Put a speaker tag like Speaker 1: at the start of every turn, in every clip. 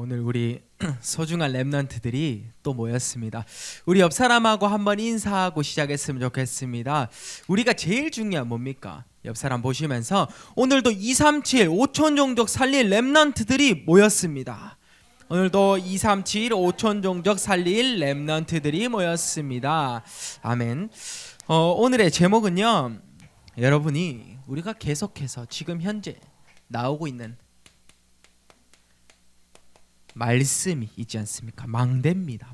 Speaker 1: 오늘 우리 소중한 렘넌트들이 또 모였습니다. 우리 옆 사람하고 한번 인사하고 시작했으면 좋겠습니다. 우리가 제일 중요한 뭡니까? 옆 사람 보시면서 오늘도 237 5천 종족 살릴 렘넌트들이 모였습니다. 오늘도 237 5천 종족 살릴 렘넌트들이 모였습니다. 아멘. 오늘의 제목은요, 여러분이 우리가 계속해서 지금 현재 나오고 있는 말씀이 있지 않습니까? 망대입니다.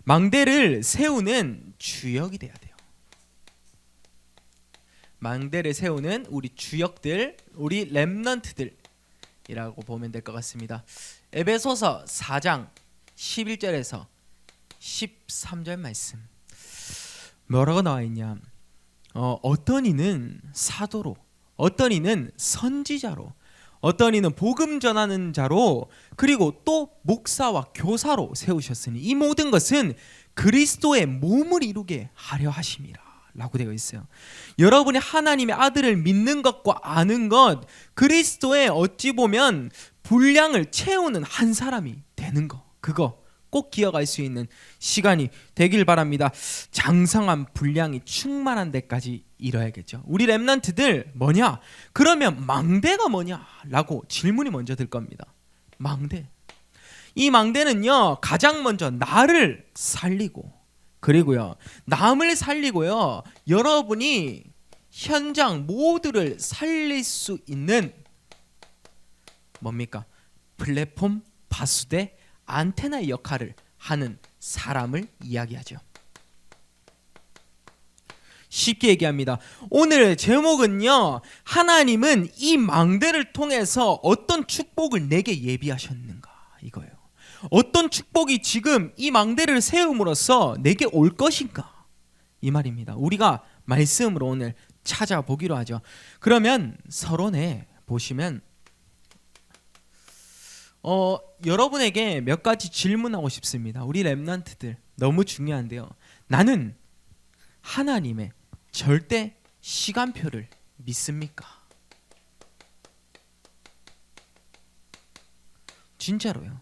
Speaker 1: 망대를 세우는 주역이 돼야 돼요. 망대를 세우는 우리 주역들, 우리 렘넌트들이라고 보면 될 것 같습니다. 에베소서 4장 11절에서 13절 말씀 뭐라고 나와 있냐? 어떤 이는 사도로, 어떤 이는 선지자로, 어떤 이는 복음 전하는 자로, 그리고 또 목사와 교사로 세우셨으니 이 모든 것은 그리스도의 몸을 이루게 하려 하심이라 라고 되어 있어요. 여러분이 하나님의 아들을 믿는 것과 아는 것, 그리스도의 어찌 보면 분량을 채우는 한 사람이 되는 거, 그거 꼭 기억할 수 있는 시간이 되길 바랍니다. 장성한 분량이 충만한 데까지 이뤄야겠죠. 우리 렘넌트들 뭐냐? 그러면 망대가 뭐냐? 라고 질문이 먼저 들 겁니다. 망대. 이 망대는요, 가장 먼저 나를 살리고, 그리고요, 남을 살리고요, 여러분이 현장 모두를 살릴 수 있는 뭡니까? 플랫폼, 바수대, 안테나의 역할을 하는 사람을 이야기하죠. 쉽게 얘기합니다. 오늘 제목은요, 하나님은 이 망대를 통해서 어떤 축복을 내게 예비하셨는가, 이거예요. 어떤 축복이 지금 이 망대를 세움으로써 내게 올 것인가, 이 말입니다. 우리가 말씀으로 오늘 찾아보기로 하죠. 그러면 서론에 보시면 여러분에게 몇 가지 질문하고 싶습니다. 우리 렘넌트들 너무 중요한데요. 나는 하나님의 절대 시간표를 믿습니까? 진짜로요.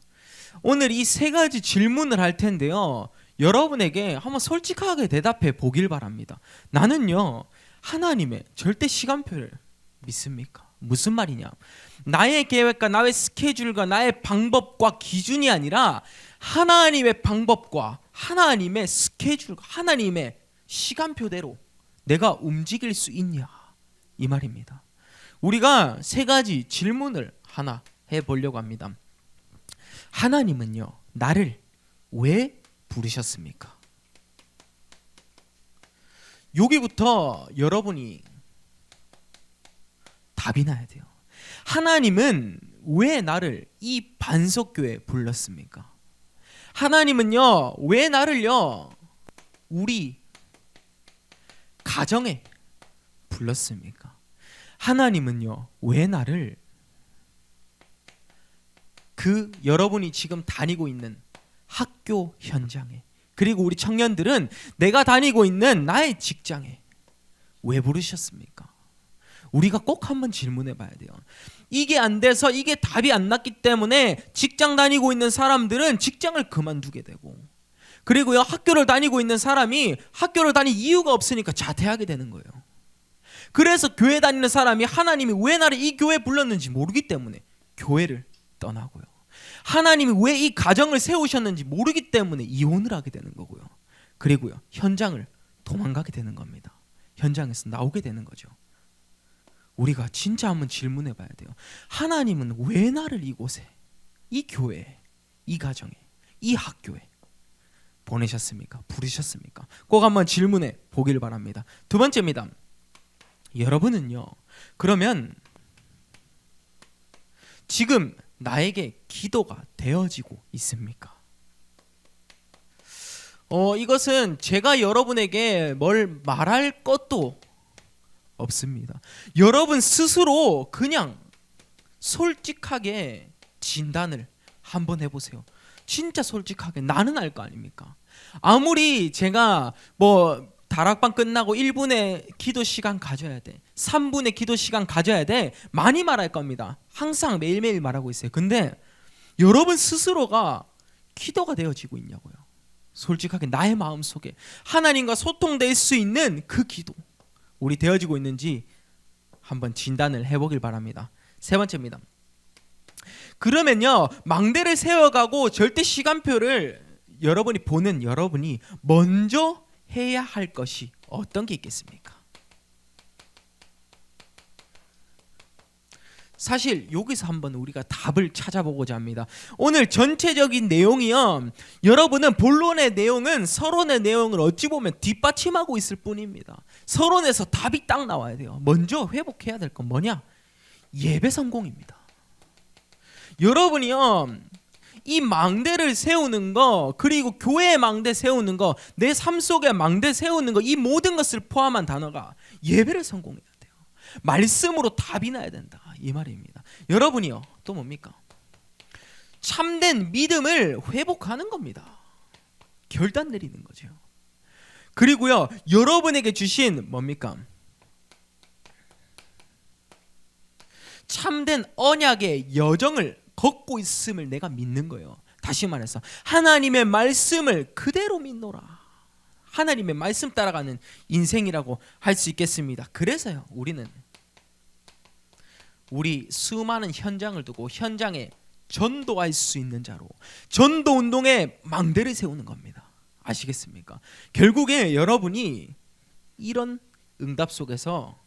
Speaker 1: 오늘 이 세 가지 질문을 할 텐데요, 여러분에게 한번 솔직하게 대답해 보길 바랍니다. 나는요, 하나님의 절대 시간표를 믿습니까? 무슨 말이냐? 나의 계획과 나의 스케줄과 나의 방법과 기준이 아니라 하나님의 방법과 하나님의 스케줄과 하나님의 시간표대로 내가 움직일 수 있냐, 이 말입니다. 우리가 세 가지 질문을 하나 해보려고 합니다. 하나님은요, 나를 왜 부르셨습니까? 여기부터 여러분이 답이 나야 돼요. 하나님은 왜 나를 이 반석교회에 불렀습니까? 하나님은요, 왜 나를요, 우리 가정에 불렀습니까? 하나님은요, 왜 나를 여러분이 지금 다니고 있는 학교 현장에, 그리고 우리 청년들은 내가 다니고 있는 나의 직장에 왜 부르셨습니까? 우리가 꼭 한번 질문해 봐야 돼요. 이게 안 돼서 이게 답이 안 났기 때문에 직장 다니고 있는 사람들은 직장을 그만두게 되고, 그리고요, 학교를 다니고 있는 사람이 학교를 다닐 이유가 없으니까 자퇴하게 되는 거예요. 그래서 교회 다니는 사람이 하나님이 왜 나를 이 교회에 불렀는지 모르기 때문에 교회를 떠나고요, 하나님이 왜 이 가정을 세우셨는지 모르기 때문에 이혼을 하게 되는 거고요, 그리고요, 현장을 도망가게 되는 겁니다. 현장에서 나오게 되는 거죠. 우리가 진짜 한번 질문해 봐야 돼요. 하나님은 왜 나를 이곳에, 이 교회에, 이 가정에, 이 학교에 보내셨습니까? 부르셨습니까? 꼭 한번 질문해 보길 바랍니다. 두 번째입니다. 여러분은요, 그러면 지금 나에게 기도가 되어지고 있습니까? 이것은 제가 여러분에게 뭘 말할 것도 없습니다. 여러분 스스로 그냥 솔직하게 진단을 한번 해보세요. 진짜 솔직하게 나는 알 거 아닙니까? 아무리 제가 다락방 끝나고 1분의 기도 시간 가져야 돼, 3분의 기도 시간 가져야 돼, 많이 말할 겁니다. 항상 매일매일 말하고 있어요. 근데 여러분 스스로가 기도가 되어지고 있냐고요. 솔직하게 나의 마음속에 하나님과 소통될 수 있는 그 기도 우리 되어지고 있는지 한번 진단을 해보길 바랍니다. 세 번째입니다. 그러면요, 망대를 세워가고 절대 시간표를 여러분이 먼저 해야 할 것이 어떤 게 있겠습니까? 사실 여기서 한번 우리가 답을 찾아보고자 합니다. 오늘 전체적인 내용이요, 여러분은 본론의 내용은 서론의 내용을 어찌 보면 뒷받침하고 있을 뿐입니다. 서론에서 답이 딱 나와야 돼요. 먼저 회복해야 될 건 뭐냐? 예배 성공입니다. 여러분이요, 이 망대를 세우는 거, 그리고 교회의 망대 세우는 거, 내 삶 속에 망대 세우는 거, 이 모든 것을 포함한 단어가 예배를 성공해야 돼요. 말씀으로 답이 나야 된다, 이 말입니다. 여러분이요, 또 뭡니까? 참된 믿음을 회복하는 겁니다. 결단 내리는 거죠. 그리고요, 여러분에게 주신 뭡니까? 참된 언약의 여정을 걷고 있음을 내가 믿는 거예요. 다시 말해서 하나님의 말씀을 그대로 믿노라. 하나님의 말씀 따라가는 인생이라고 할 수 있겠습니다. 그래서요, 우리 수많은 현장을 두고 현장에 전도할 수 있는 자로 전도 운동에 망대를 세우는 겁니다. 아시겠습니까? 결국에 여러분이 이런 응답 속에서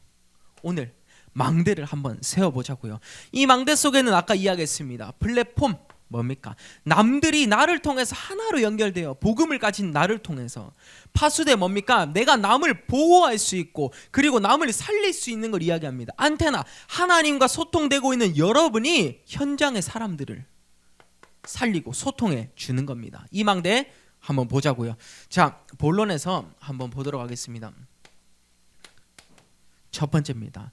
Speaker 1: 오늘 망대를 한번 세워보자고요. 이 망대 속에는 아까 이야기했습니다. 플랫폼 뭡니까? 남들이 나를 통해서 하나로 연결되어 복음을 가진 나를 통해서 파수대 뭡니까? 내가 남을 보호할 수 있고 그리고 남을 살릴 수 있는 걸 이야기합니다. 안테나, 하나님과 소통되고 있는 여러분이 현장의 사람들을 살리고 소통해 주는 겁니다. 이 망대 한번 보자고요. 자, 본론에서 한번 보도록 하겠습니다. 첫 번째입니다.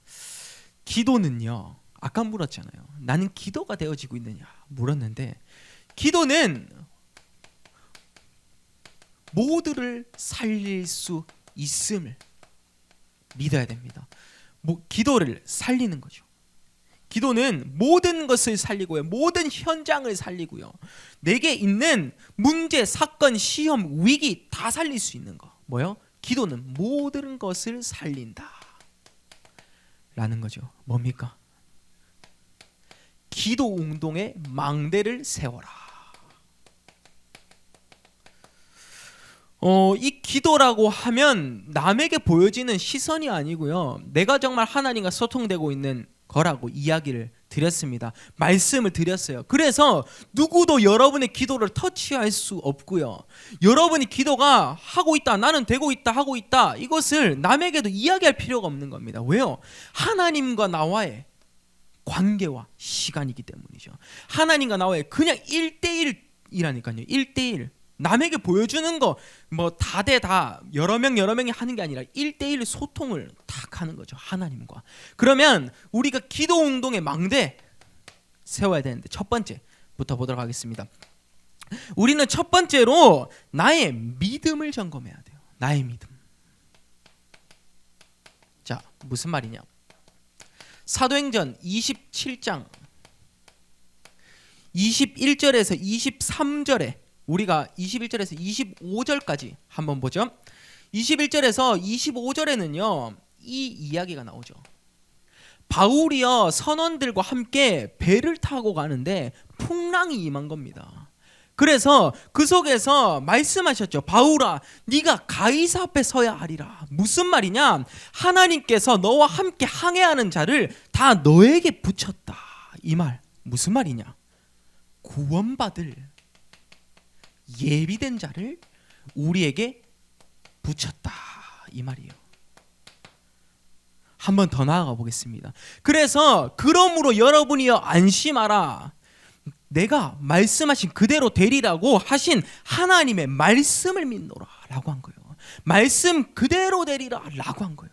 Speaker 1: 기도는요, 아까 물었잖아요. 나는 기도가 되어지고 있느냐 물었는데, 기도는 모두를 살릴 수 있음을 믿어야 됩니다. 기도를 살리는 거죠. 기도는 모든 것을 살리고요, 모든 현장을 살리고요, 내게 있는 문제, 사건, 시험, 위기 다 살릴 수 있는 거. 뭐요? 기도는 모든 것을 살린다 라는 거죠. 뭡니까? 기도 운동의 망대를 세워라. 이 기도라고 하면 남에게 보여지는 시선이 아니고요, 내가 정말 하나님과 소통되고 있는 거라고 이야기를 드렸습니다. 말씀을 드렸어요. 그래서 누구도 여러분의 기도를 터치할 수 없고요, 여러분이 기도가 하고 있다, 나는 되고 있다, 하고 있다, 이것을 남에게도 이야기할 필요가 없는 겁니다. 왜요? 하나님과 나와의 관계와 시간이기 때문이죠. 하나님과 나와의 그냥 1대1이라니까요. 1대1. 남에게 보여주는 거 뭐 다 여러 명이 하는 게 아니라 1대1 소통을 딱 하는 거죠, 하나님과. 그러면 우리가 기도 운동의 망대 세워야 되는데, 첫 번째부터 보도록 하겠습니다. 우리는 첫 번째로 나의 믿음을 점검해야 돼요. 나의 믿음. 자, 무슨 말이냐? 사도행전 27장 21절에서 23절에 우리가 21절에서 25절까지 한번 보죠. 21절에서 25절에는요, 이 이야기가 나오죠. 바울이요, 선원들과 함께 배를 타고 가는데 풍랑이 임한 겁니다. 그래서 그 속에서 말씀하셨죠. 바울아, 네가 가이사 앞에 서야 하리라. 무슨 말이냐? 하나님께서 너와 함께 항해하는 자를 다 너에게 붙였다. 이 말 무슨 말이냐? 구원받을 예비된 자를 우리에게 붙였다, 이 말이에요. 한 번 더 나아가 보겠습니다. 그래서 그러므로 여러분이여 안심하라. 내가 말씀하신 그대로 되리라고 하신 하나님의 말씀을 믿노라 라고 한 거예요. 말씀 그대로 되리라 라고 한 거예요.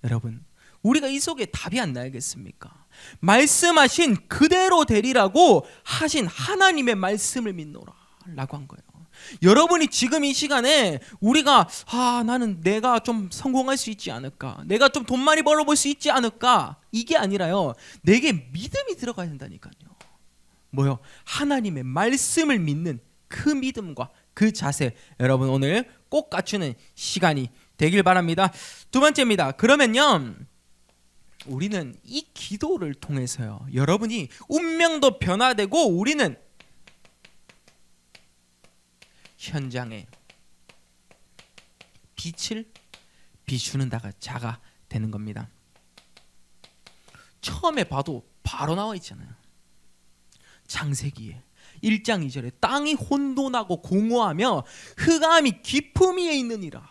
Speaker 1: 여러분, 우리가 이 속에 답이 안 나겠습니까? 말씀하신 그대로 되리라고 하신 하나님의 말씀을 믿노라 라고 한 거예요. 여러분이 지금 이 시간에 우리가 나는 내가 좀 성공할 수 있지 않을까, 내가 좀 돈 많이 벌어볼 수 있지 않을까, 이게 아니라요, 내게 믿음이 들어가야 된다니까요. 뭐요? 하나님의 말씀을 믿는 그 믿음과 그 자세, 여러분 오늘 꼭 갖추는 시간이 되길 바랍니다. 두 번째입니다. 그러면요, 우리는 이 기도를 통해서요, 여러분이 운명도 변화되고 우리는 현장에 빛을 비추는 자가 되는 겁니다. 처음에 봐도 바로 나와 있잖아요. 창세기에 1장 2절에 땅이 혼돈하고 공허하며 흑암이 깊음 위에 있느니라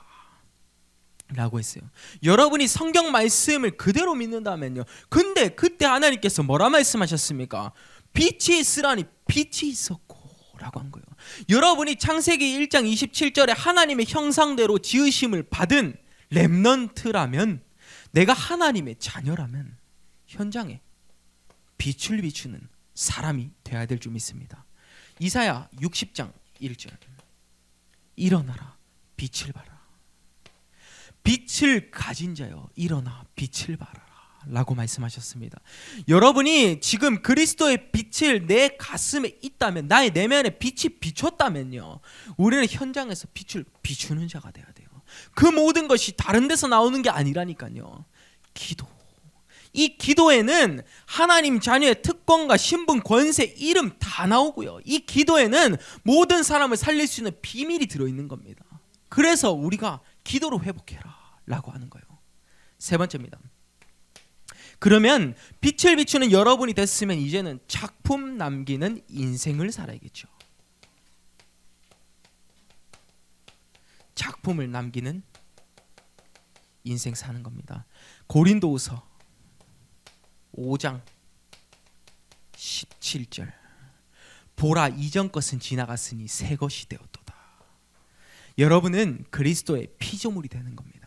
Speaker 1: 라고 했어요. 여러분이 성경 말씀을 그대로 믿는다면요, 근데 그때 하나님께서 뭐라 말씀하셨습니까? 빛이 있으라니 빛이 있었고 라고 한 거예요. 여러분이 창세기 1장 27절에 하나님의 형상대로 지으심을 받은 렘넌트라면, 내가 하나님의 자녀라면 현장에 빛을 비추는 사람이 되어야 될 줄 믿습니다. 이사야 60장 1절, 일어나라 빛을 발하라. 빛을 가진 자여 일어나 빛을 발하라 라고 말씀하셨습니다. 여러분이 지금 그리스도의 빛을 내 가슴에 있다면, 나의 내면에 빛이 비췄다면요, 우리는 현장에서 빛을 비추는 자가 되어야 돼요. 그 모든 것이 다른 데서 나오는 게 아니라니까요. 기도, 이 기도에는 하나님 자녀의 특권과 신분, 권세, 이름 다 나오고요, 이 기도에는 모든 사람을 살릴 수 있는 비밀이 들어있는 겁니다. 그래서 우리가 기도로 회복해라 라고 하는 거예요. 세 번째입니다. 그러면 빛을 비추는 여러분이 됐으면 이제는 작품 남기는 인생을 살아야겠죠. 작품을 남기는 인생 사는 겁니다. 고린도후서 5장 17절, 보라 이전 것은 지나갔으니 새 것이 되었도다. 여러분은 그리스도의 피조물이 되는 겁니다.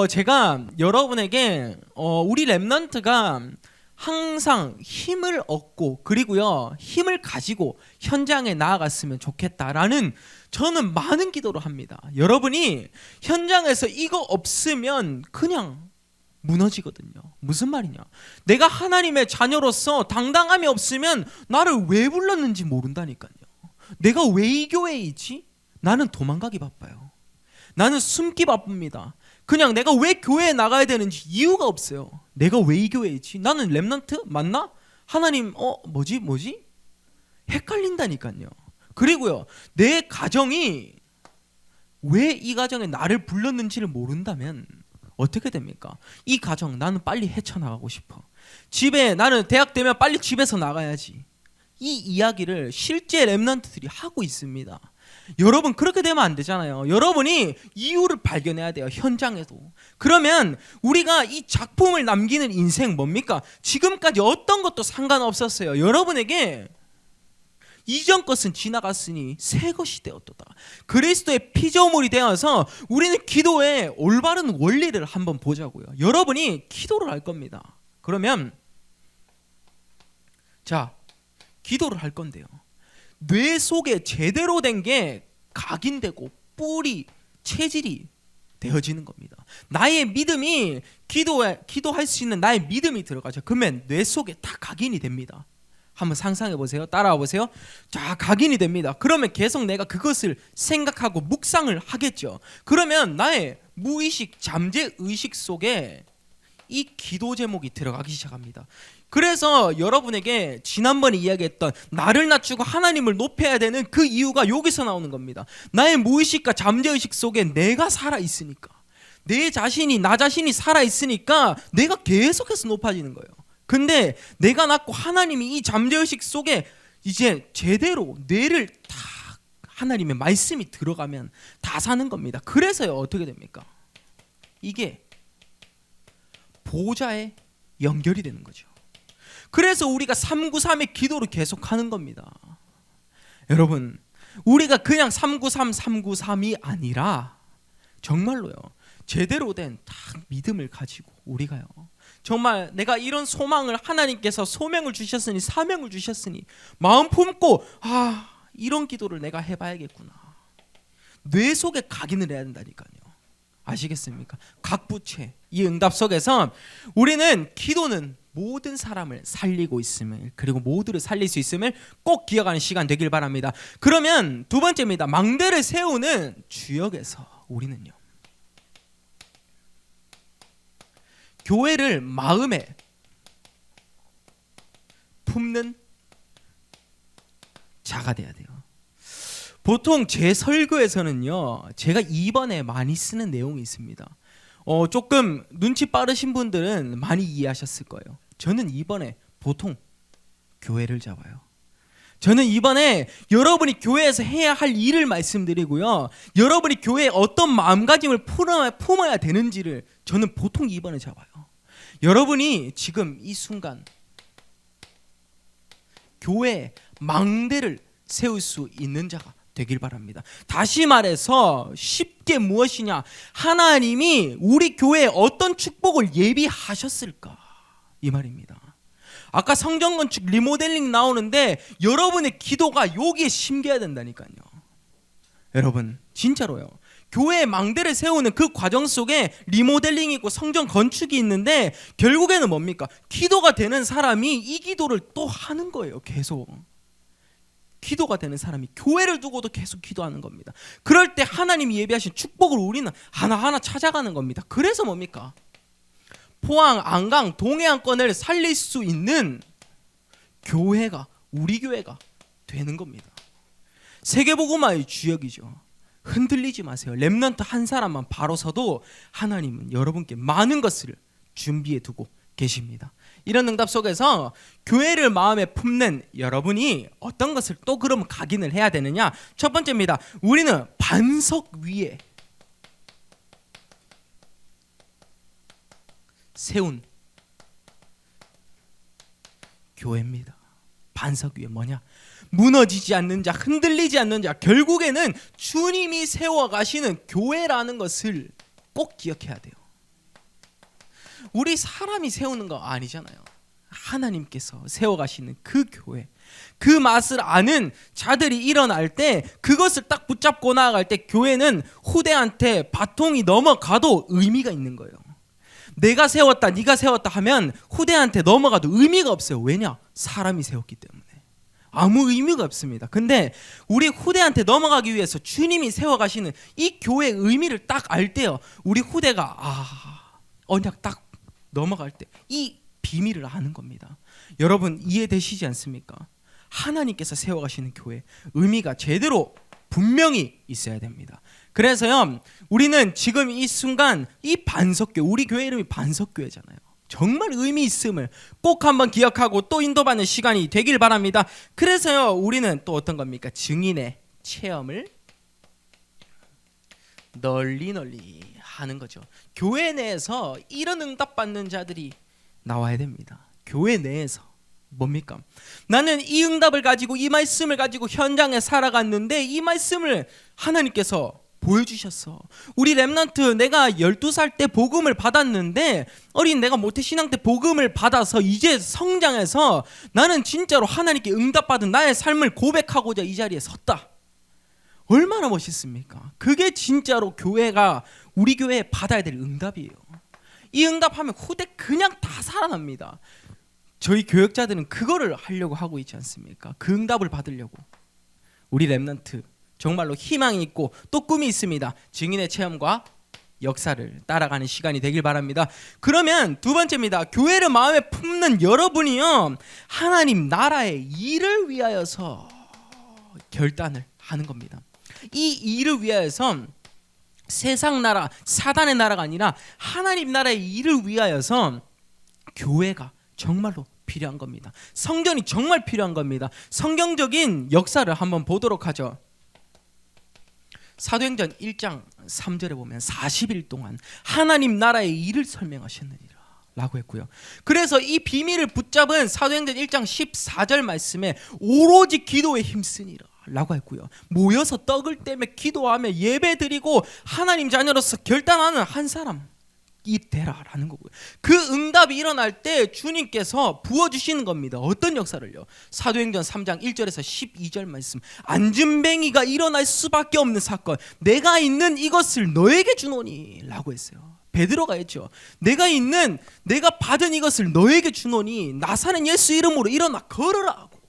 Speaker 1: 제가 여러분에게 우리 렘넌트가 항상 힘을 얻고, 그리고요 힘을 가지고 현장에 나아갔으면 좋겠다라는, 저는 많은 기도를 합니다. 여러분이 현장에서 이거 없으면 그냥 무너지거든요. 무슨 말이냐, 내가 하나님의 자녀로서 당당함이 없으면 나를 왜 불렀는지 모른다니까요. 내가 왜 이 교회에 있지? 나는 도망가기 바빠요. 나는 숨기 바쁩니다. 그냥 내가 왜 교회에 나가야 되는지 이유가 없어요. 내가 왜 이 교회에 있지? 나는 렘넌트 맞나? 하나님 뭐지? 헷갈린다니까요. 그리고요, 내 가정이 왜 이 가정에 나를 불렀는지를 모른다면 어떻게 됩니까? 이 가정 나는 빨리 헤쳐나가고 싶어. 집에 나는 대학 되면 빨리 집에서 나가야지. 이 이야기를 실제 렘넌트들이 하고 있습니다. 여러분 그렇게 되면 안 되잖아요. 여러분이 이유를 발견해야 돼요. 현장에도. 그러면 우리가 이 작품을 남기는 인생 뭡니까? 지금까지 어떤 것도 상관없었어요. 여러분에게 이전 것은 지나갔으니 새 것이 되었도다. 그리스도의 피조물이 되어서 우리는 기도의 올바른 원리를 한번 보자고요. 여러분이 기도를 할 겁니다. 그러면 자, 기도를 할 건데요, 뇌 속에 제대로 된 게 각인되고 뿌리, 체질이 되어지는 겁니다. 나의 믿음이 기도할 수 있는 나의 믿음이 들어가죠. 그러면 뇌 속에 다 각인이 됩니다. 한번 상상해 보세요. 따라와 보세요. 자, 각인이 됩니다. 그러면 계속 내가 그것을 생각하고 묵상을 하겠죠. 그러면 나의 무의식, 잠재 의식 속에 이 기도 제목이 들어가기 시작합니다. 그래서 여러분에게 지난번에 이야기했던 나를 낮추고 하나님을 높여야 되는 그 이유가 여기서 나오는 겁니다. 나의 무의식과 잠재의식 속에 내가 살아있으니까, 내 자신이, 나 자신이 살아있으니까 내가 계속해서 높아지는 거예요. 근데 내가 낳고 하나님이 이 잠재의식 속에 이제 제대로 뇌를 다 하나님의 말씀이 들어가면 다 사는 겁니다. 그래서요, 어떻게 됩니까? 이게 보좌에 연결이 되는 거죠. 그래서 우리가 393의 기도를 계속하는 겁니다. 여러분, 우리가 그냥 393이 아니라 정말로요, 제대로 된 딱 믿음을 가지고 우리가요, 정말 내가 이런 소망을, 하나님께서 소명을 주셨으니, 사명을 주셨으니 마음 품고 이런 기도를 내가 해봐야겠구나. 뇌 속에 각인을 해야 된다니까요. 아시겠습니까? 각부채, 이 응답 속에서 우리는 기도는 모든 사람을 살리고 있음을, 그리고 모두를 살릴 수 있음을 꼭 기억하는 시간 되길 바랍니다. 그러면 두 번째입니다. 망대를 세우는 주역에서 우리는요, 교회를 마음에 품는 자가 돼야 돼요. 보통 제 설교에서는요, 제가 2번에 많이 쓰는 내용이 있습니다. 조금 눈치 빠르신 분들은 많이 이해하셨을 거예요. 저는 이번에 보통 교회를 잡아요. 저는 이번에 여러분이 교회에서 해야 할 일을 말씀드리고요, 여러분이 교회에 어떤 마음가짐을 품어야 되는지를 저는 보통 이번에 잡아요. 여러분이 지금 이 순간 교회에 망대를 세울 수 있는 자가 되길 바랍니다. 다시 말해서 쉽게 무엇이냐, 하나님이 우리 교회에 어떤 축복을 예비하셨을까, 이 말입니다. 아까 성전 건축 리모델링 나오는데 여러분의 기도가 여기에 심겨야 된다니까요. 여러분 진짜로요, 교회에 망대를 세우는 그 과정 속에 리모델링이 있고 성전 건축이 있는데 결국에는 뭡니까? 기도가 되는 사람이 이 기도를 또 하는 거예요. 계속 기도가 되는 사람이 교회를 두고도 계속 기도하는 겁니다. 그럴 때 하나님이 예비하신 축복을 우리는 하나하나 찾아가는 겁니다. 그래서 뭡니까? 포항, 안강, 동해안권을 살릴 수 있는 교회가, 우리 교회가 되는 겁니다. 세계복음화의 주역이죠. 흔들리지 마세요. 렘넌트 한 사람만 바로 서도 하나님은 여러분께 많은 것을 준비해 두고 계십니다. 이런 응답 속에서 교회를 마음에 품는 여러분이 어떤 것을 또 그럼 각인을 해야 되느냐? 첫 번째입니다. 우리는 반석 위에 세운 교회입니다. 반석 위에 뭐냐? 무너지지 않는 자, 흔들리지 않는 자, 결국에는 주님이 세워가시는 교회라는 것을 꼭 기억해야 돼요. 우리 사람이 세우는 거 아니잖아요. 하나님께서 세워가시는 그 교회, 그 맛을 아는 자들이 일어날 때, 그것을 딱 붙잡고 나아갈 때 교회는 후대한테 바통이 넘어가도 의미가 있는 거예요. 내가 세웠다, 네가 세웠다 하면 후대한테 넘어가도 의미가 없어요. 왜냐? 사람이 세웠기 때문에 아무 의미가 없습니다. 근데 우리 후대한테 넘어가기 위해서 주님이 세워가시는 이 교회의 의미를 딱 알 때요, 우리 후대가 언약 딱 넘어갈 때 이 비밀을 아는 겁니다. 여러분 이해되시지 않습니까? 하나님께서 세워가시는 교회 의미가 제대로 분명히 있어야 됩니다. 그래서요, 우리는 지금 이 순간 이 반석교회, 우리 교회 이름이 반석교회잖아요. 정말 의미 있음을 꼭 한번 기억하고 또 인도받는 시간이 되길 바랍니다. 그래서요, 우리는 또 어떤 겁니까? 증인의 체험을 널리 하는 거죠. 교회 내에서 이런 응답받는 자들이 나와야 됩니다. 교회 내에서 뭡니까? 나는 이 응답을 가지고, 이 말씀을 가지고 현장에 살아갔는데 이 말씀을 하나님께서 보여주셨어. 우리 렘넌트, 내가 12살 때 복음을 받았는데, 어린 내가 모태신앙 때 복음을 받아서 이제 성장해서 나는 진짜로 하나님께 응답받은 나의 삶을 고백하고자 이 자리에 섰다. 얼마나 멋있습니까? 그게 진짜로 교회가, 우리 교회에 받아야 될 응답이에요. 이 응답하면 후대 그냥 다 살아납니다. 저희 교역자들은 그거를 하려고 하고 있지 않습니까? 그 응답을 받으려고. 우리 렘넌트 정말로 희망이 있고 또 꿈이 있습니다. 증인의 체험과 역사를 따라가는 시간이 되길 바랍니다. 그러면 두 번째입니다. 교회를 마음에 품는 여러분이요, 하나님 나라의 일을 위하여서 결단을 하는 겁니다. 이 일을 위하여서 세상 나라, 사단의 나라가 아니라 하나님 나라의 일을 위하여서 교회가 정말로 필요한 겁니다. 성전이 정말 필요한 겁니다. 성경적인 역사를 한번 보도록 하죠. 사도행전 1장 3절에 보면 40일 동안 하나님 나라의 일을 설명하셨느니라 라고 했고요. 그래서 이 비밀을 붙잡은 사도행전 1장 14절 말씀에 오로지 기도에 힘쓰니라 라고 했고요. 모여서 떡을 떼며 기도하며 예배드리고 하나님 자녀로서 결단하는 한 사람이 되라라는 거고요. 그 응답이 일어날 때 주님께서 부어주시는 겁니다. 어떤 역사를요? 사도행전 3장 1절에서 12절 말씀, 안진뱅이가 일어날 수밖에 없는 사건, 내가 있는 이것을 너에게 주노니 라고 했어요. 베드로가 했죠. 내가 받은 이것을 너에게 주노니 나사렛 예수 이름으로 일어나 걸으라 하고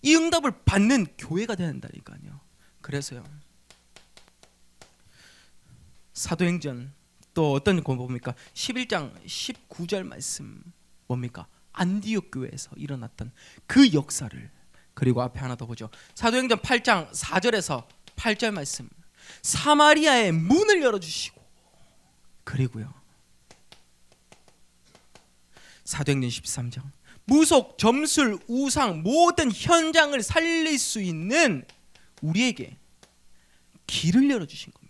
Speaker 1: 이 응답을 받는 교회가 돼야 된다니까요. 그래서요. 사도행전 또 어떤 거 봅니까? 11장 19절 말씀 뭡니까? 안디옥 교회에서 일어났던 그 역사를, 그리고 앞에 하나 더 보죠. 사도행전 8장 4절에서 8절 말씀, 사마리아의 문을 열어주시고, 그리고요 사도행전 13장 무속, 점술, 우상 모든 현장을 살릴 수 있는 우리에게 길을 열어주신 겁니다.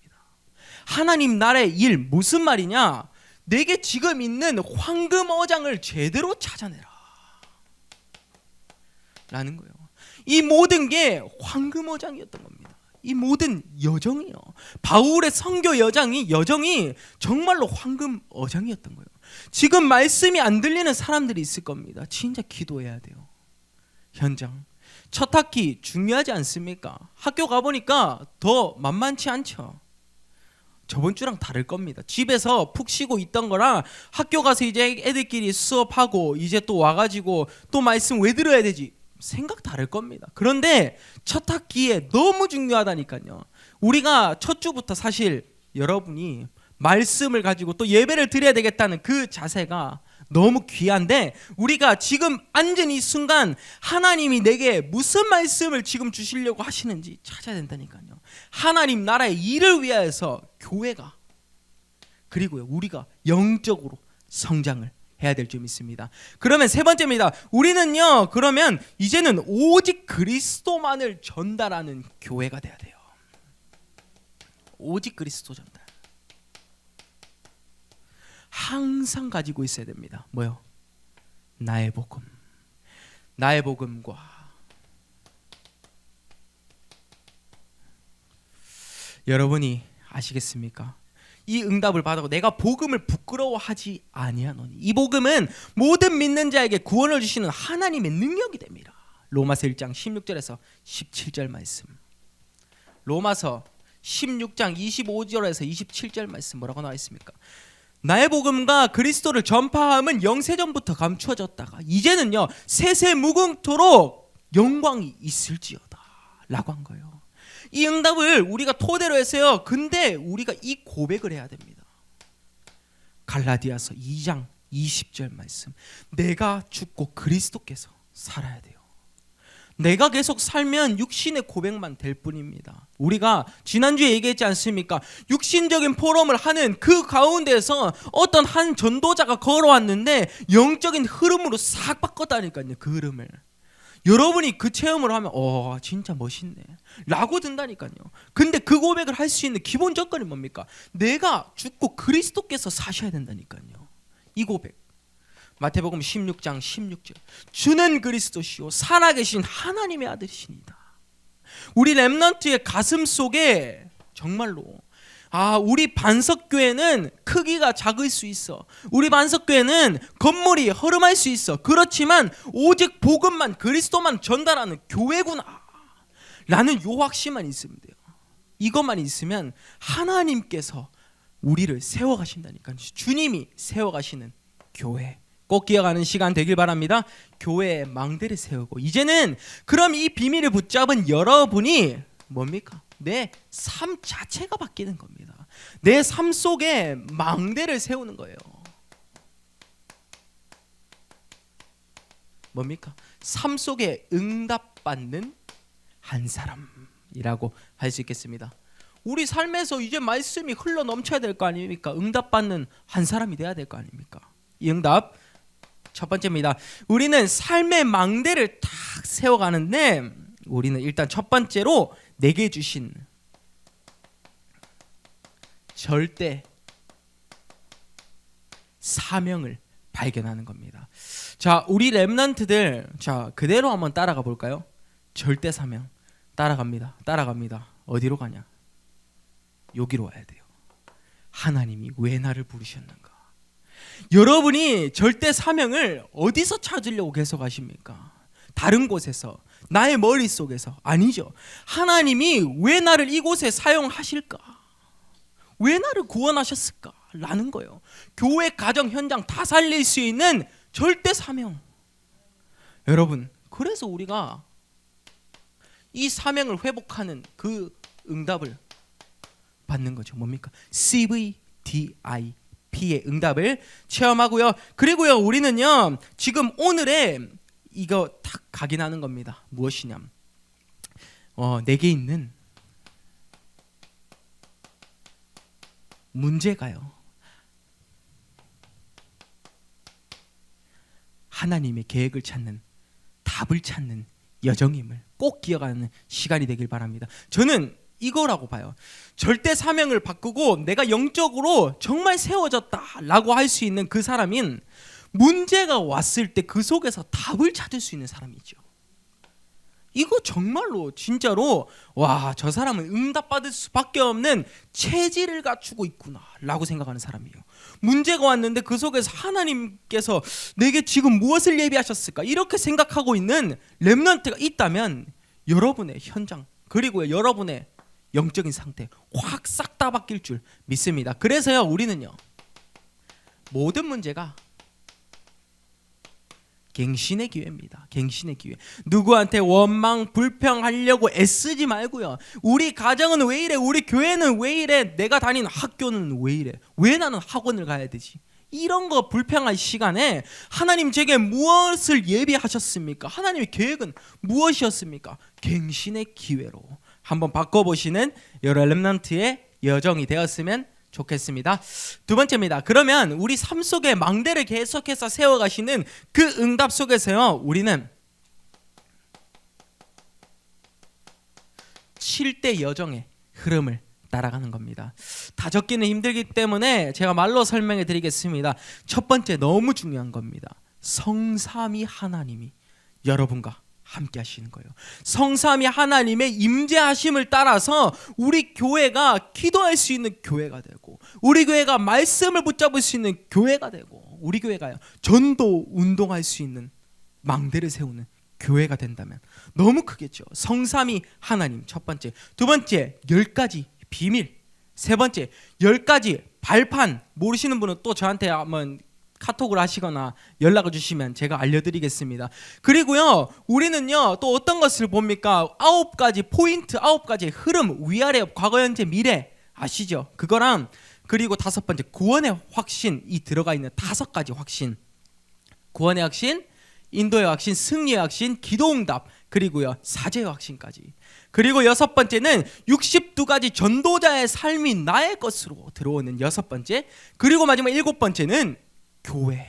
Speaker 1: 하나님 나라의 일, 무슨 말이냐? 내게 지금 있는 황금 어장을 제대로 찾아내라 라는 거예요. 이 모든 게 황금 어장이었던 겁니다. 이 모든 여정이요, 바울의 선교 여정이 정말로 황금 어장이었던 거예요. 지금 말씀이 안 들리는 사람들이 있을 겁니다. 진짜 기도해야 돼요. 현장 첫 학기 중요하지 않습니까? 학교 가보니까 더 만만치 않죠. 저번 주랑 다를 겁니다. 집에서 푹 쉬고 있던 거랑 학교 가서 이제 애들끼리 수업하고 이제 또 와가지고 또 말씀 왜 들어야 되지? 생각 다를 겁니다. 그런데 첫 학기에 너무 중요하다니까요. 우리가 첫 주부터 사실 여러분이 말씀을 가지고 또 예배를 드려야 되겠다는 그 자세가 너무 귀한데, 우리가 지금 앉은 이 순간 하나님이 내게 무슨 말씀을 지금 주시려고 하시는지 찾아야 된다니까요. 하나님 나라의 일을 위하여서 교회가, 그리고요 우리가 영적으로 성장을 해야 될 줄 믿습니다. 그러면 세 번째입니다. 우리는요 그러면 이제는 오직 그리스도만을 전달하는 교회가 돼야 돼요. 오직 그리스도 전달. 항상 가지고 있어야 됩니다. 뭐요? 나의 복음. 나의 복음과 여러분이 아시겠습니까? 이 응답을 받고 내가 복음을 부끄러워하지 아니하노니 이 복음은 모든 믿는 자에게 구원을 주시는 하나님의 능력이 됩니다. 로마서 1장 16절에서 17절 말씀. 로마서 16장 25절에서 27절 말씀 뭐라고 나와 있습니까? 나의 복음과 그리스도를 전파함은 영세전부터 감추어졌다가 이제는요 세세무궁토록 영광이 있을지어다 라고 한 거예요. 이 응답을 우리가 토대로 해서요, 근데 우리가 이 고백을 해야 됩니다. 갈라디아서 2장 20절 말씀, 내가 죽고 그리스도께서 살아야 돼요. 내가 계속 살면 육신의 고백만 될 뿐입니다. 우리가 지난주에 얘기했지 않습니까? 육신적인 포럼을 하는 그 가운데서 어떤 한 전도자가 걸어왔는데 영적인 흐름으로 싹 바꿨다니까요. 그 흐름을 여러분이 그 체험을 하면 진짜 멋있네 라고 든다니까요. 근데 그 고백을 할 수 있는 기본 조건이 뭡니까? 내가 죽고 그리스도께서 사셔야 된다니까요. 이 고백 마태복음 16장 16절, 주는 그리스도시요 살아계신 하나님의 아들이시니다. 우리 렘넌트의 가슴 속에 정말로 우리 반석교회는 크기가 작을 수 있어, 우리 반석교회는 건물이 허름할 수 있어, 그렇지만 오직 복음만 그리스도만 전달하는 교회구나 라는 요 확신만 있으면 돼요. 이것만 있으면 하나님께서 우리를 세워가신다니까요. 주님이 세워가시는 교회 꼭 기억하는 시간 되길 바랍니다. 교회의 망대를 세우고, 이제는 그럼 이 비밀을 붙잡은 여러분이 뭡니까? 내 삶 자체가 바뀌는 겁니다. 내 삶 속에 망대를 세우는 거예요. 뭡니까? 삶 속에 응답받는 한 사람이라고 할 수 있겠습니다. 우리 삶에서 이제 말씀이 흘러 넘쳐야 될 거 아닙니까? 응답받는 한 사람이 돼야 될 거 아닙니까? 이 응답 첫 번째입니다. 우리는 삶의 망대를 탁 세워가는데, 우리는 일단 첫 번째로 내게 주신 절대 사명을 발견하는 겁니다. 자, 우리 렘넌트들 그대로 한번 따라가 볼까요? 절대 사명 따라갑니다. 어디로 가냐? 여기로 와야 돼요. 하나님이 왜 나를 부르셨는가? 여러분이 절대 사명을 어디서 찾으려고 계속 하십니까? 다른 곳에서, 나의 머릿속에서? 아니죠. 하나님이 왜 나를 이곳에 사용하실까? 왜 나를 구원하셨을까? 라는 거예요. 교회, 가정, 현장 다 살릴 수 있는 절대 사명. 여러분, 그래서 우리가 이 사명을 회복하는 그 응답을 받는 거죠. 뭡니까? CVDIP의 응답을 체험하고요. 그리고요, 우리는요 지금 오늘의 이거 딱 각인하는 겁니다. 무엇이냐? 내게 있는 문제가요, 하나님의 계획을 찾는, 답을 찾는 여정임을 꼭 기억하는 시간이 되길 바랍니다. 저는 이거라고 봐요. 절대 사명을 바꾸고 내가 영적으로 정말 세워졌다라고 할 수 있는 그 사람인, 문제가 왔을 때 그 속에서 답을 찾을 수 있는 사람이죠. 이거 정말로 진짜로 와, 저 사람은 응답받을 수밖에 없는 체질을 갖추고 있구나 라고 생각하는 사람이에요. 문제가 왔는데 그 속에서 하나님께서 내게 지금 무엇을 예비하셨을까 이렇게 생각하고 있는 렘넌트가 있다면 여러분의 현장, 그리고 여러분의 영적인 상태 확 싹 다 바뀔 줄 믿습니다. 그래서요, 우리는요 모든 문제가 갱신의 기회입니다. 갱신의 기회. 누구한테 원망 불평하려고 애쓰지 말고요. 우리 가정은 왜 이래? 우리 교회는 왜 이래? 내가 다니는 학교는 왜 이래? 왜 나는 학원을 가야 되지? 이런 거 불평할 시간에 하나님 제게 무엇을 예비하셨습니까? 하나님의 계획은 무엇이었습니까? 갱신의 기회로 한번 바꿔보시는 여러 렘넌트의 여정이 되었으면 좋겠습니다. 두 번째입니다. 그러면 우리 삶 속에 망대를 계속해서 세워가시는 그 응답 속에서요, 우리는 7대 여정의 흐름을 따라가는 겁니다. 다 적기는 힘들기 때문에 제가 말로 설명해 드리겠습니다. 첫 번째, 너무 중요한 겁니다. 성삼위 하나님이 여러분과 함께 하시는 거예요. 성삼위 하나님의 임재하심을 따라서 우리 교회가 기도할 수 있는 교회가 되고, 우리 교회가 말씀을 붙잡을 수 있는 교회가 되고, 우리 교회가요 전도 운동할 수 있는 망대를 세우는 교회가 된다면 너무 크겠죠. 성삼위 하나님 첫 번째. 두 번째, 10가지 비밀. 세 번째, 10가지 발판. 모르시는 분은 또 저한테 한번 카톡을 하시거나 연락을 주시면 제가 알려드리겠습니다. 그리고요, 우리는요 또 어떤 것을 봅니까? 9가지 포인트, 9가지 흐름, 위아래, 과거, 현재, 미래 아시죠? 그거랑, 그리고 5번째, 구원의 확신이 들어가 있는 5가지 확신. 구원의 확신, 인도의 확신, 승리의 확신, 기도응답, 그리고요 사죄의 확신까지. 그리고 6번째는 62가지 전도자의 삶이 나의 것으로 들어오는 6번째. 그리고 마지막 7번째는 교회,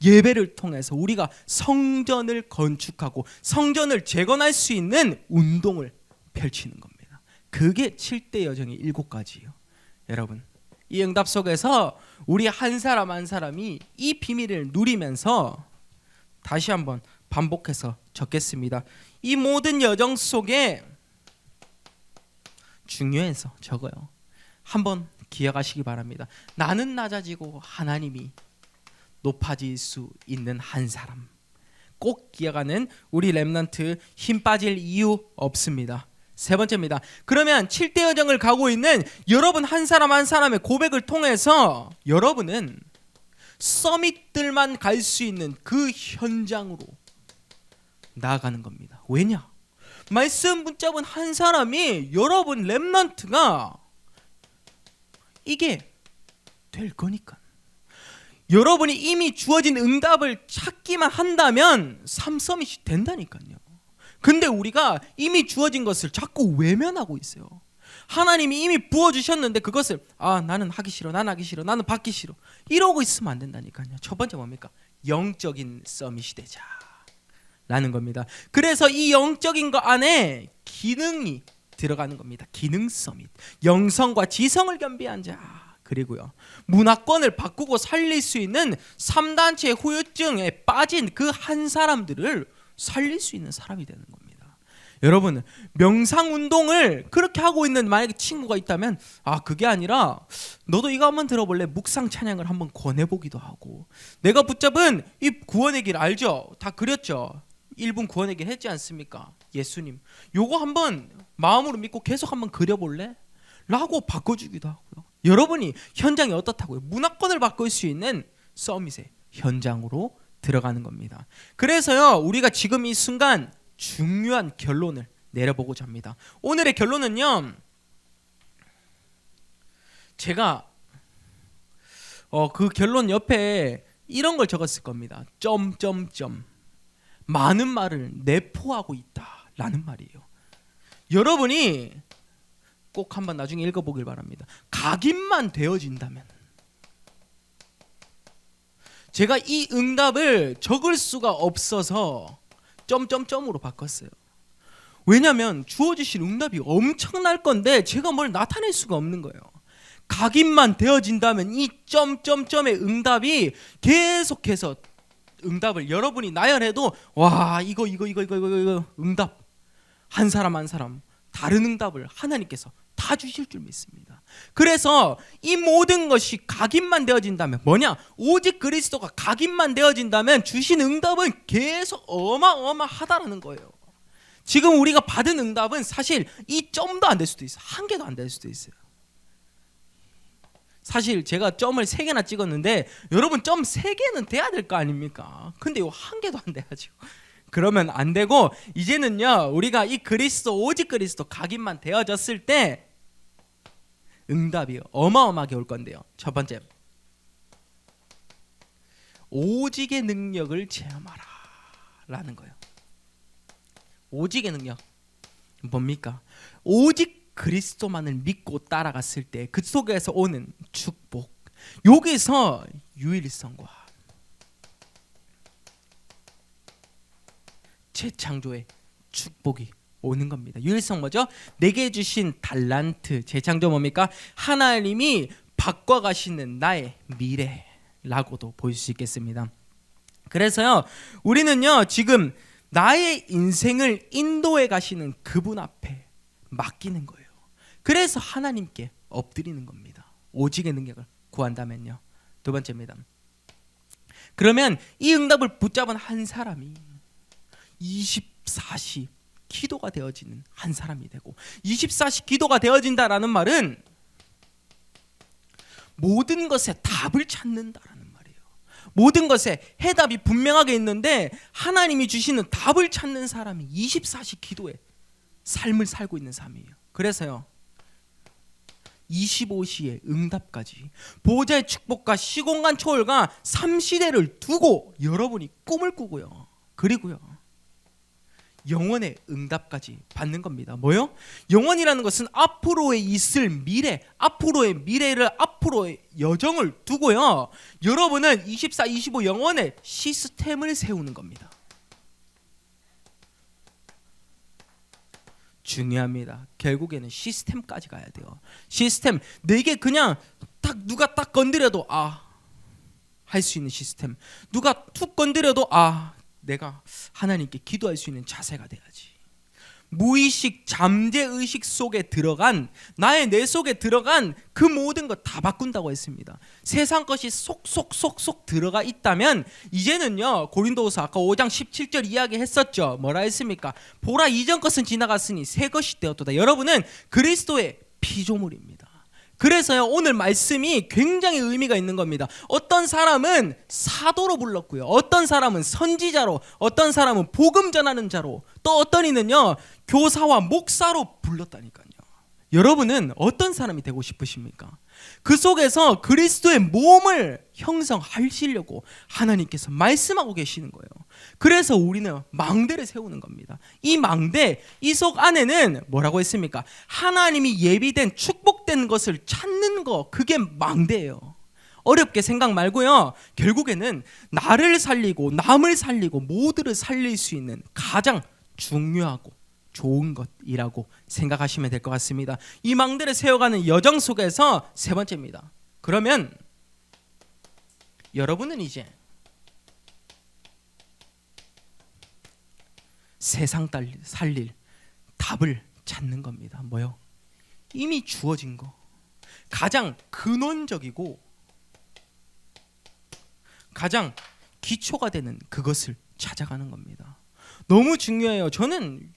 Speaker 1: 예배를 통해서 우리가 성전을 건축하고 성전을 재건할 수 있는 운동을 펼치는 겁니다. 그게 7대 여정의 7가지예요. 여러분, 이 응답 속에서 우리 한 사람 한 사람이 이 비밀을 누리면서, 다시 한번 반복해서 적겠습니다. 이 모든 여정 속에 중요해서 적어요. 한번 기억하시기 바랍니다. 나는 낮아지고 하나님이 높아질 수 있는 한 사람. 꼭 기억하는 우리 렘넌트, 힘 빠질 이유 없습니다. 세 번째입니다. 그러면 7대 여정을 가고 있는 여러분 한 사람 한 사람의 고백을 통해서 여러분은 서밋들만 갈 수 있는 그 현장으로 나아가는 겁니다. 왜냐? 말씀 붙잡은 한 사람이, 여러분 렘넌트가 이게 될 거니까. 여러분이 이미 주어진 응답을 찾기만 한다면 3서밋이 된다니까요. 근데 우리가 이미 주어진 것을 자꾸 외면하고 있어요. 하나님이 이미 부어주셨는데 그것을 나는 하기 싫어, 나는 하기 싫어, 나는 받기 싫어 이러고 있으면 안 된다니까요. 첫 번째 뭡니까? 영적인 서밋이 되자 라는 겁니다. 그래서 이 영적인 것 안에 기능이 들어가는 겁니다. 기능 서밋. 영성과 지성을 겸비한 자. 그리고요, 문화권을 바꾸고 살릴 수 있는 3단체 후유증에 빠진 그 한 사람들을 살릴 수 있는 사람이 되는 겁니다. 여러분, 명상운동을 그렇게 하고 있는 만약에 친구가 있다면 그게 아니라 너도 이거 한번 들어볼래? 묵상 찬양을 한번 권해보기도 하고, 내가 붙잡은 이 구원의 길 알죠? 다 그렸죠? 1분 구원의 길 했지 않습니까? 예수님, 요거 한번 마음으로 믿고 계속 한번 그려볼래? 라고 바꿔주기도 하고요. 여러분이 현장이 어떻다고요? 문화권을 바꿀 수 있는 서밋의 현장으로 들어가는 겁니다. 그래서요, 우리가 지금 이 순간 중요한 결론을 내려보고자 합니다. 오늘의 결론은요, 제가 그 결론 옆에 이런 걸 적었을 겁니다. 점점점 많은 말을 내포하고 있다라는 말이에요. 여러분이 꼭 한번 나중에 읽어보길 바랍니다. 각인만 되어진다면, 제가 이 응답을 적을 수가 없어서 점점점으로 바꿨어요. 왜냐하면 주어지신 응답이 엄청날 건데 제가 뭘 나타낼 수가 없는 거예요. 각인만 되어진다면 이 점점점의 응답이 계속해서 응답을 여러분이 나열해도 와 이거 응답 한 사람 한 사람 다른 응답을 하나님께서 다 주실 줄 믿습니다. 그래서 이 모든 것이 각인만 되어진다면 뭐냐? 오직 그리스도가 각인만 되어진다면 주신 응답은 계속 어마어마하다라는 거예요. 지금 우리가 받은 응답은 사실 이 점도 안 될 수도 있어요. 한 개도 안 될 수도 있어요. 사실 제가 점을 3개나 찍었는데 여러분 점 3개는 돼야 될 거 아닙니까? 근데 요 한 개도 안 돼야죠. 그러면 안 되고 이제는요 우리가 이 그리스도 오직 그리스도 각인만 되어졌을 때 응답이 어마어마하게 올 건데요. 첫 번째, 오직의 능력을 체험하라 라는 거예요. 오직의 능력 뭡니까? 오직 그리스도만을 믿고 따라갔을 때 그 속에서 오는 축복, 여기서 유일성과 재창조의 축복이 오는 겁니다. 유일성 뭐죠? 내게 주신 달란트, 재창조 뭡니까? 하나님이 바꿔가시는 나의 미래라고도 볼 수 있겠습니다. 그래서요 우리는요 지금 나의 인생을 인도해 가시는 그분 앞에 맡기는 거예요. 그래서 하나님께 엎드리는 겁니다. 오직의 능력을 구한다면요. 두 번째입니다. 그러면 이 응답을 붙잡은 한 사람이 24시 기도가 되어지는 한 사람이 되고, 24시 기도가 되어진다라는 말은 모든 것에 답을 찾는다라는 말이에요. 모든 것에 해답이 분명하게 있는데 하나님이 주시는 답을 찾는 사람이 24시 기도의 삶을 살고 있는 삶이에요. 그래서요 25시의 응답까지 보호자의 축복과 시공간 초월과 3시대를 두고 여러분이 꿈을 꾸고요, 그리고요 영원의 응답까지 받는 겁니다. 뭐요? 영원이라는 것은 앞으로에 있을 미래, 앞으로의 미래를, 앞으로의 여정을 두고요 여러분은 24, 25 영원의 시스템을 세우는 겁니다. 중요합니다. 결국에는 시스템까지 가야 돼요. 시스템, 내게 그냥 딱 누가 딱 건드려도 할 수 있는 시스템, 누가 툭 건드려도 내가 하나님께 기도할 수 있는 자세가 돼야지. 무의식 잠재의식 속에 들어간, 나의 뇌 속에 들어간 그 모든 것 다 바꾼다고 했습니다. 세상 것이 속속속속 들어가 있다면 이제는요 고린도후서 아까 5장 17절 이야기했었죠. 뭐라 했습니까? 보라 이전 것은 지나갔으니 새 것이 되었도다. 여러분은 그리스도의 피조물입니다. 그래서요 오늘 말씀이 굉장히 의미가 있는 겁니다. 어떤 사람은 사도로 불렀고요, 어떤 사람은 선지자로, 어떤 사람은 복음 전하는 자로, 또 어떤 이는요 교사와 목사로 불렀다니까요. 여러분은 어떤 사람이 되고 싶으십니까? 그 속에서 그리스도의 몸을 형성하시려고 하나님께서 말씀하고 계시는 거예요. 그래서 우리는 망대를 세우는 겁니다. 이 망대, 이 속 안에는 뭐라고 했습니까? 하나님이 예비된 축복된 것을 찾는 거, 그게 망대예요. 어렵게 생각 말고요 결국에는 나를 살리고 남을 살리고 모두를 살릴 수 있는 가장 중요하고 좋은 것이라고 생각하시면 될 것 같습니다. 이 망대를 세워가는 여정 속에서 세 번째입니다. 그러면 여러분은 이제 세상 살릴 답을 찾는 겁니다. 뭐요? 이미 주어진 거, 가장 근원적이고 가장 기초가 되는 그것을 찾아가는 겁니다. 너무 중요해요. 저는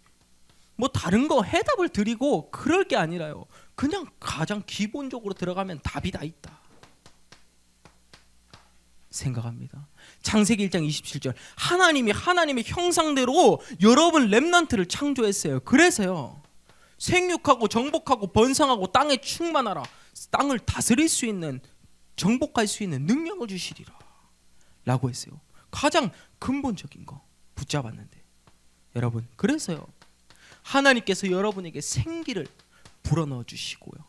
Speaker 1: 뭐 다른 거 해답을 드리고 그럴 게 아니라요. 그냥 가장 기본적으로 들어가면 답이 다 있다 생각합니다. 창세기 1장 27절 하나님이 하나님의 형상대로 여러분 렘넌트를 창조했어요. 그래서요 생육하고 정복하고 번성하고 땅에 충만하라, 땅을 다스릴 수 있는, 정복할 수 있는 능력을 주시리라 라고 했어요. 가장 근본적인 거 붙잡았는데 여러분, 그래서요 하나님께서 여러분에게 생기를 불어넣어 주시고요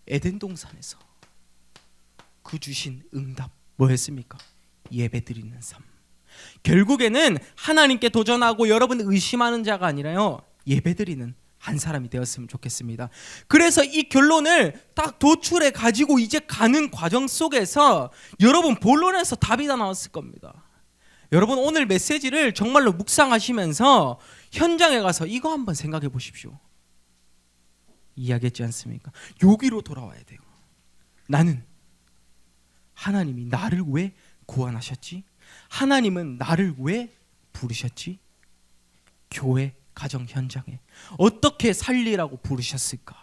Speaker 1: 에덴 동산에서 그 주신 응답 뭐였습니까? 예배드리는 삶. 결국에는 하나님께 도전하고 여러분 의심하는 자가 아니라요 예배드리는 한 사람이 되었으면 좋겠습니다. 그래서 이 결론을 딱 도출해 가지고 이제 가는 과정 속에서 여러분 본론에서 답이 다 나왔을 겁니다. 여러분 오늘 메시지를 정말로 묵상하시면서 현장에 가서 이거 한번 생각해 보십시오. 이야기했지 않습니까? 여기로 돌아와야 돼요. 나는 하나님이 나를 왜 구원하셨지? 하나님은 나를 왜 부르셨지? 교회 가정 현장에 어떻게 살리라고 부르셨을까?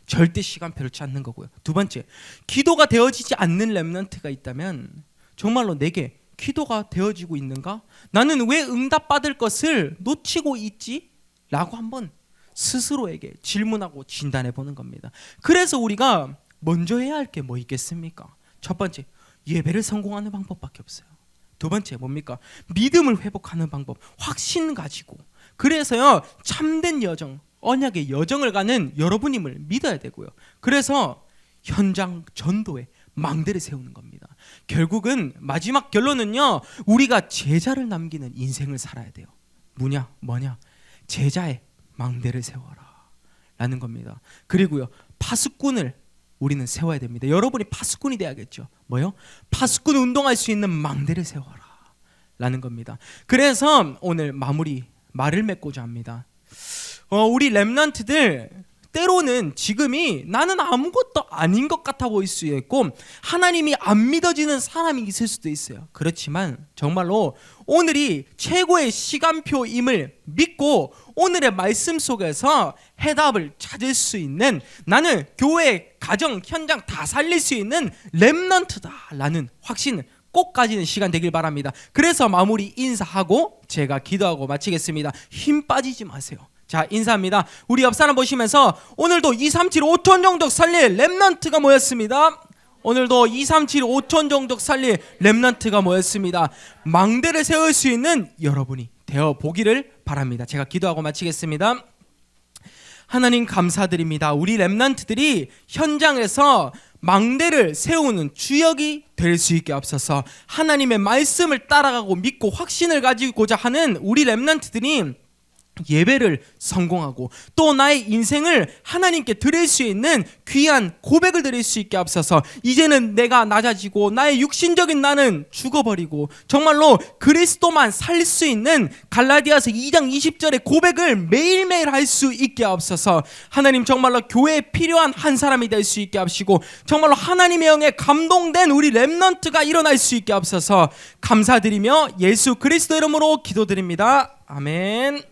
Speaker 1: 절대 시간표를 찾는 거고요. 두 번째, 기도가 되어지지 않는 렘넌트가 있다면 정말로 내게 기도가 되어지고 있는가? 나는 왜 응답받을 것을 놓치고 있지? 라고 한번 스스로에게 질문하고 진단해 보는 겁니다. 그래서 우리가 먼저 해야 할 게 뭐 있겠습니까? 첫 번째, 예배를 성공하는 방법밖에 없어요. 두 번째 뭡니까? 믿음을 회복하는 방법, 확신 가지고. 그래서요 참된 여정, 언약의 여정을 가는 여러분임을 믿어야 되고요. 그래서 현장 전도에 망대를 세우는 겁니다. 결국은 마지막 결론은요 우리가 제자를 남기는 인생을 살아야 돼요. 뭐냐? 제자의 망대를 세워라 라는 겁니다. 그리고요 파수꾼을 우리는 세워야 됩니다. 여러분이 파수꾼이 돼야겠죠. 뭐요? 파수꾼 운동할 수 있는 망대를 세워라 라는 겁니다. 그래서 오늘 말을 맺고자 합니다. 우리 렘넌트들 때로는 지금이 나는 아무것도 아닌 것 같아 보일 수 있고 하나님이 안 믿어지는 사람이 있을 수도 있어요. 그렇지만 정말로 오늘이 최고의 시간표임을 믿고 오늘의 말씀 속에서 해답을 찾을 수 있는, 나는 교회, 가정, 현장 다 살릴 수 있는 렘넌트다라는 확신을 꼭 가지는 시간 되길 바랍니다. 그래서 마무리 인사하고 제가 기도하고 마치겠습니다. 힘 빠지지 마세요. 자, 인사합니다. 우리 옆 사람 보시면서 오늘도 2, 3, 7, 5천 정도 살릴 렘넌트가 모였습니다. 오늘도 2, 3, 7, 5천 정도 살릴 렘넌트가 모였습니다. 망대를 세울 수 있는 여러분이 되어 보기를 바랍니다. 제가 기도하고 마치겠습니다. 하나님 감사드립니다. 우리 렘넌트들이 현장에서 망대를 세우는 주역이 될 수 있게 앞서서 하나님의 말씀을 따라가고 믿고 확신을 가지고자 하는 우리 렘넌트들이 예배를 성공하고 또 나의 인생을 하나님께 드릴 수 있는 귀한 고백을 드릴 수 있게 앞서서 이제는 내가 낮아지고 나의 육신적인 나는 죽어버리고 정말로 그리스도만 살 수 있는 갈라디아서 2장 20절의 고백을 매일매일 할 수 있게 앞서서 하나님 정말로 교회에 필요한 한 사람이 될 수 있게 앞시고 정말로 하나님의 영에 감동된 우리 렘넌트가 일어날 수 있게 앞서서 감사드리며 예수 그리스도 이름으로 기도드립니다. 아멘.